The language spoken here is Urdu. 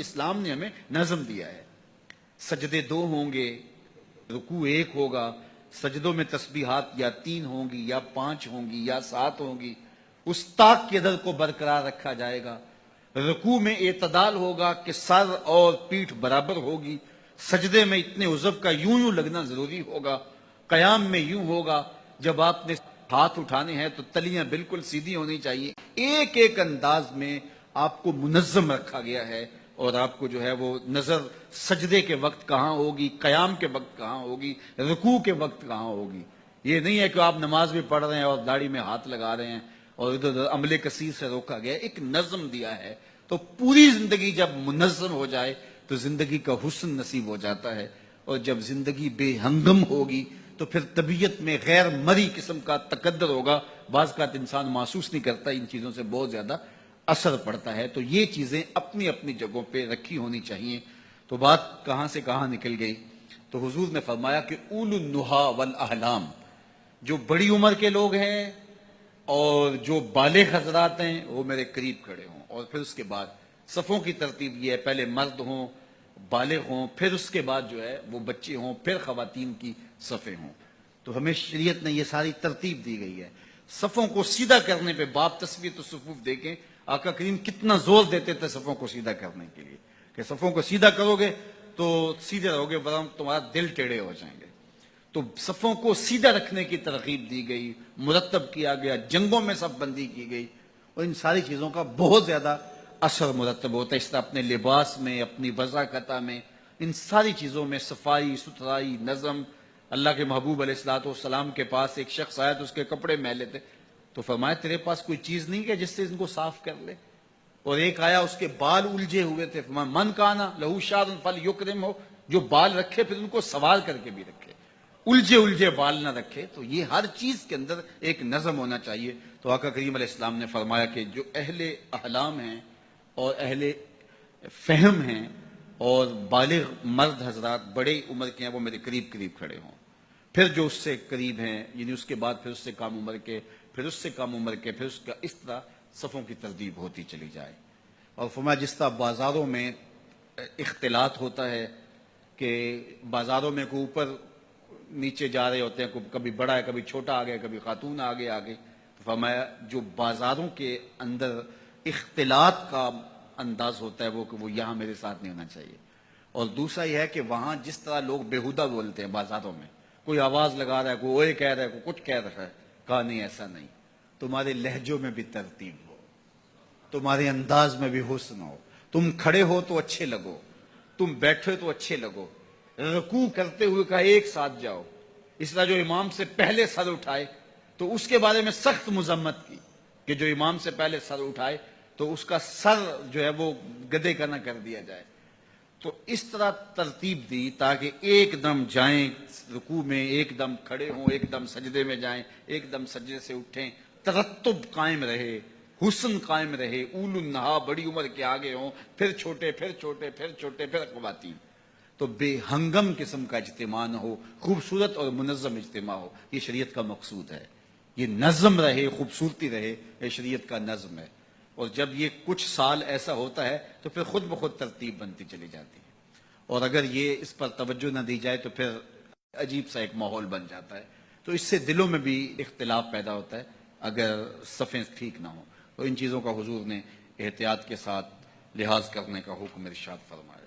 اسلام نے ہمیں نظم دیا ہے. سجدے 2 ہوں گے، رکوع 1 ہوگا، سجدوں میں تسبیحات یا 3 ہوں گی یا 5 ہوں گی یا 7 ہوں گی. اس طاق کی عدد کو برقرار رکھا جائے گا. رکوع میں اعتدال ہوگا کہ سر اور پیٹھ برابر ہوگی. سجدے میں اتنے عضو کا یوں لگنا ضروری ہوگا. قیام میں یوں ہوگا. جب آپ نے ہاتھ اٹھانے ہیں تو تلیاں بالکل سیدھی ہونی چاہیے. ایک ایک انداز میں آپ کو منظم رکھا گیا ہے، اور آپ کو جو ہے وہ نظر سجدے کے وقت کہاں ہوگی، قیام کے وقت کہاں ہوگی، رکوع کے وقت کہاں ہوگی. یہ نہیں ہے کہ آپ نماز بھی پڑھ رہے ہیں اور داڑھی میں ہاتھ لگا رہے ہیں اور ادھر ادھر عمل کثیر سے روکا گیا. ایک نظم دیا ہے. تو پوری زندگی جب منظم ہو جائے تو زندگی کا حسن نصیب ہو جاتا ہے. اور جب زندگی بے ہنگم ہوگی تو پھر طبیعت میں غیر مری قسم کا تقدر ہوگا. بعض کا انسان محسوس نہیں کرتا، ان چیزوں سے بہت زیادہ اثر پڑتا ہے. تو یہ چیزیں اپنی اپنی جگہوں پہ رکھی ہونی چاہیے. تو بات کہاں سے کہاں نکل گئی. تو حضور نے فرمایا کہ اول النہا والاحلام، جو بڑی عمر کے لوگ ہیں اور جو بالغ حضرات ہیں وہ میرے قریب کھڑے ہوں. اور پھر اس کے بعد صفوں کی ترتیب یہ ہے، پہلے مرد ہوں، بالغ ہوں، پھر اس کے بعد جو ہے وہ بچے ہوں، پھر خواتین کی صفیں ہوں. تو ہمیں شریعت نے یہ ساری ترتیب دی گئی ہے. صفوں کو سیدھا کرنے پہ باب تسویۃ الصفوف دیکھیں، آقا کریم کتنا زور دیتے تھے صفوں کو سیدھا کرنے کے لیے، کہ صفوں کو سیدھا کرو گے تو سیدھے رہو گے ورنہ تمہارا دل ٹیڑھے ہو جائیں گے. تو صفوں کو سیدھا رکھنے کی ترغیب دی گئی، مرتب کیا گیا، جنگوں میں صف بندی کی گئی. اور ان ساری چیزوں کا بہت زیادہ اثر مرتب ہوتا ہے. اس طرح اپنے لباس میں، اپنی وضاقتہ میں، ان ساری چیزوں میں صفائی ستھرائی، نظم. اللہ کے محبوب علیہ السلام کے پاس ایک شخص آیا تو اس کے کپڑے میلے تھے، تو فرمایا تیرے پاس کوئی چیز نہیں ہے جس سے ان کو صاف کر لے. اور ایک آیا اس کے بال الجھے ہوئے تھے، فرمایا من کانا لہو شعر فلیکرم ہو، جو بال رکھے پھر ان کو سوال کر کے بھی رکھے، الجھے بال نہ رکھے. تو یہ ہر چیز کے اندر ایک نظم ہونا چاہیے. تو آقا کریم علیہ السلام نے فرمایا کہ جو اہل احلام ہیں اور اہل فہم ہیں اور بالغ مرد حضرات بڑے عمر کے ہیں وہ میرے قریب کھڑے ہوں. پھر جو اس سے قریب ہیں، یعنی اس کے بعد پھر اس سے کم عمر کے، پھر اس سے کم عمر کے، پھر اس کا اس طرح صفوں کی ترتیب ہوتی چلی جائے. اور فرمایا جس طرح بازاروں میں اختلاط ہوتا ہے کہ بازاروں میں کوئی اوپر نیچے جا رہے ہوتے ہیں، کبھی بڑا ہے کبھی چھوٹا آ گیا، کبھی خاتون آگے فرمایا جو بازاروں کے اندر اختلاط کا انداز ہوتا ہے وہ یہاں میرے ساتھ نہیں ہونا چاہیے. اور دوسرا یہ ہے کہ وہاں جس طرح لوگ بےہودہ بولتے ہیں بازاروں میں، کوئی آواز لگا رہا ہے، کوئی اوئے کہہ رہا ہے، کوئی کچھ کہہ رہا ہے، کہا نہیں ایسا نہیں. تمہارے لہجوں میں بھی ترتیب ہو، تمہارے انداز میں بھی حسن ہو. تم کھڑے ہو تو اچھے لگو، تم بیٹھے تو اچھے لگو. رکوع کرتے ہوئے کہا ایک ساتھ جاؤ. اس طرح جو امام سے پہلے سر اٹھائے تو اس کے بارے میں سخت مذمت کی کہ جو امام سے پہلے سر اٹھائے تو اس کا سر جو ہے وہ گدے کا نہ کر دیا جائے. تو اس طرح ترتیب دی تاکہ ایک دم جائیں رکوع میں، ایک دم کھڑے ہوں، ایک دم سجدے میں جائیں، ایک دم سجدے سے اٹھیں. ترتب قائم رہے، حسن قائم رہے. اول النہا بڑی عمر کے آگے ہوں، پھر چھوٹے، پھر چھوٹے، پھر چھوٹے، پھر خواتین. تو بے ہنگم قسم کا اجتماع نہ ہو، خوبصورت اور منظم اجتماع ہو. یہ شریعت کا مقصود ہے. یہ نظم رہے، خوبصورتی رہے، یہ شریعت کا نظم ہے. اور جب یہ کچھ سال ایسا ہوتا ہے تو پھر خود بخود ترتیب بنتی چلی جاتی ہے. اور اگر یہ اس پر توجہ نہ دی جائے تو پھر عجیب سا ایک ماحول بن جاتا ہے. تو اس سے دلوں میں بھی اختلاف پیدا ہوتا ہے اگر صفیں ٹھیک نہ ہوں. تو ان چیزوں کا حضور نے احتیاط کے ساتھ لحاظ کرنے کا حکم ارشاد فرمایا.